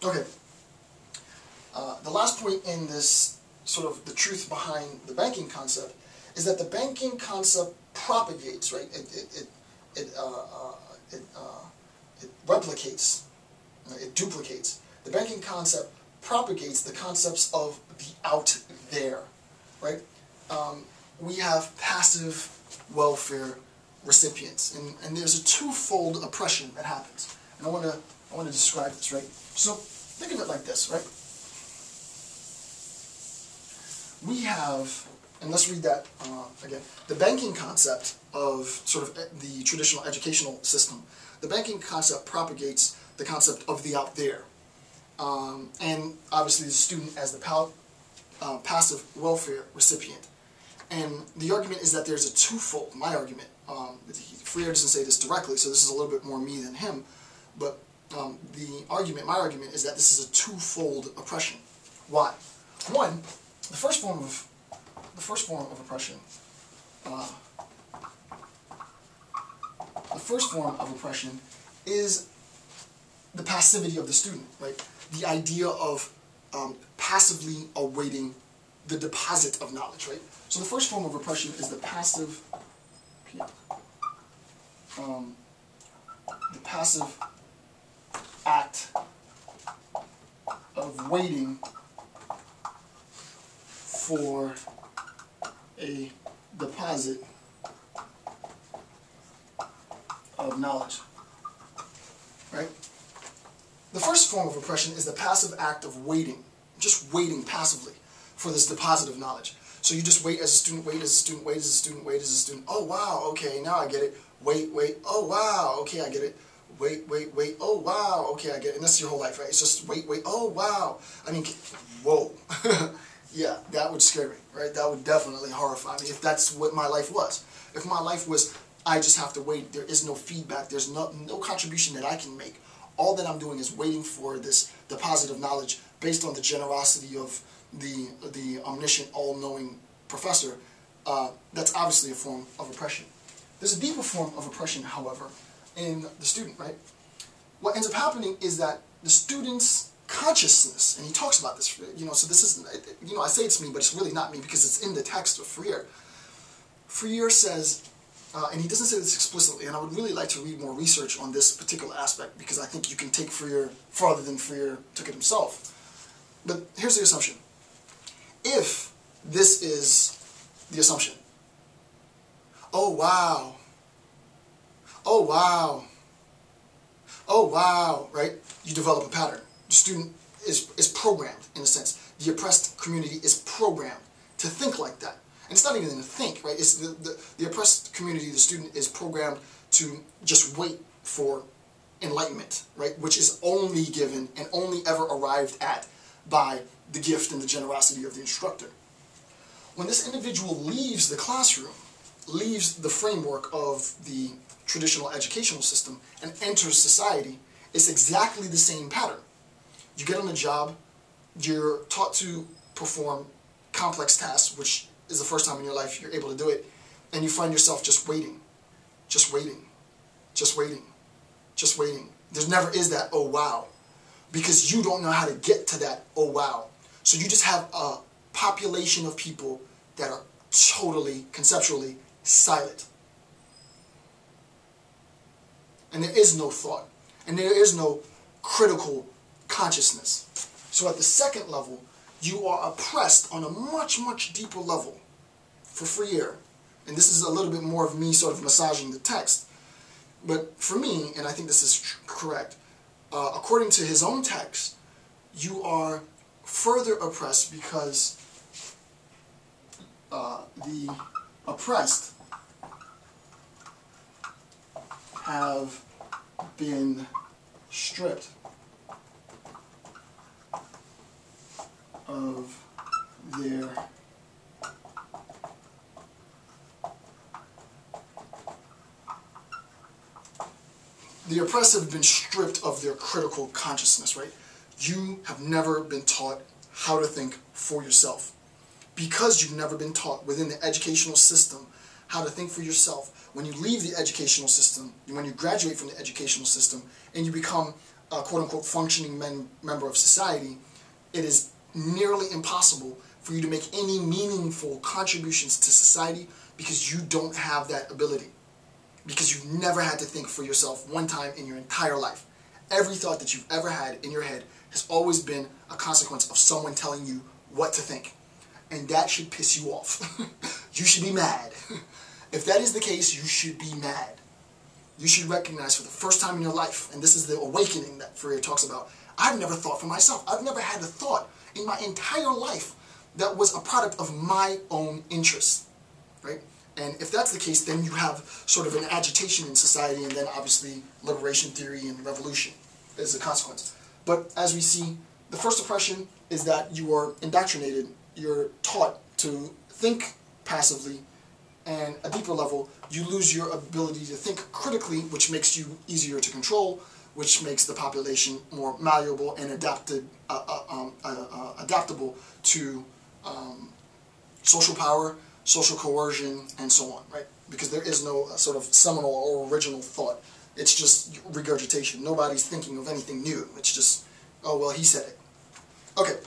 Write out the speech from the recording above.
Okay. The last point in this sort of the truth behind the banking concept is that the banking concept propagates, right? It replicates, it duplicates. The banking concept propagates the concepts of the out there, right? We have passive welfare recipients, and there's a twofold oppression that happens. And I want to describe this, right? So think of it like this, right? We have, and let's read that again, the banking concept of sort of the traditional educational system. The banking concept propagates the concept of the out there. And obviously the student as the passive welfare recipient. And the argument is that there's a twofold, my argument, Freire doesn't say this directly, so this is a little bit more me than him, but my argument is that this is a twofold oppression. Why? One, the first form of oppression is the passivity of the student, right? The idea of passively awaiting the deposit of knowledge, right? So the first form of oppression is the passive act of waiting for a deposit of knowledge, right? The first form of oppression is the passive act of waiting, just waiting passively for this deposit of knowledge. So you just wait as a student, wait as a student, wait as a student, wait as a student. Oh wow, okay, now I get it. Wait, wait, oh wow, okay, I get it. Wait, wait, wait, oh wow, okay, I get it. And that's your whole life, right? It's just wait, wait, oh wow. I mean, whoa. Yeah, that would scare me, right? That would definitely horrify me if that's what my life was. If my life was, I just have to wait, there is no feedback, there's no contribution that I can make. All that I'm doing is waiting for this deposit of knowledge based on the generosity of the omniscient, all-knowing professor. That's obviously a form of oppression. There's a deeper form of oppression, however, in the student, right? What ends up happening is that the student's consciousness, and he talks about this, you know, so this is, you know, I say it's me, but it's really not me because it's in the text of Freire. Freire says, and he doesn't say this explicitly, and I would really like to read more research on this particular aspect because I think you can take Freire farther than Freire took it himself. But here's the assumption. If this is the assumption, oh wow, oh wow, oh wow, right? You develop a pattern. The student is programmed, in a sense. The oppressed community is programmed to think like that. And it's not even to think, right? It's the oppressed community, the student is programmed to just wait for enlightenment, right? Which is only given and only ever arrived at by the gift and the generosity of the instructor. When this individual leaves the classroom, leaves the framework of the traditional educational system and enters society, it's exactly the same pattern. You get on the job, you're taught to perform complex tasks, which is the first time in your life you're able to do it, and you find yourself just waiting, just waiting, just waiting, just waiting. There never is that oh wow, because you don't know how to get to that oh wow. So you just have a population of people that are totally, conceptually silent. And there is no thought, and there is no critical consciousness. So at the second level, you are oppressed on a much, much deeper level. For Freire, and this is a little bit more of me sort of massaging the text, but for me, and I think this is correct, according to his own text, you are further oppressed because the oppressed have been stripped of their oppressed have been stripped of their critical consciousness, right? You have never been taught how to think for yourself. Because you've never been taught within the educational system how to think for yourself, when you leave the educational system, when you graduate from the educational system, and you become a quote-unquote functioning member of society, it is nearly impossible for you to make any meaningful contributions to society because you don't have that ability. Because you've never had to think for yourself one time in your entire life. Every thought that you've ever had in your head has always been a consequence of someone telling you what to think. And that should piss you off. You should be mad. If that is the case, you should be mad. You should recognize for the first time in your life, and this is the awakening that Freire talks about, I've never thought for myself. I've never had a thought in my entire life that was a product of my own interest, right? And if that's the case, then you have sort of an agitation in society, and then obviously liberation theory and revolution is a consequence. But as we see, the first impression is that you are indoctrinated, you're taught to think passively, and a deeper level, you lose your ability to think critically, which makes you easier to control, which makes the population more malleable and adaptable to social power, social coercion, and so on, right? Because there is no sort of seminal or original thought. It's just regurgitation. Nobody's thinking of anything new. It's just, oh, well, he said it. Okay.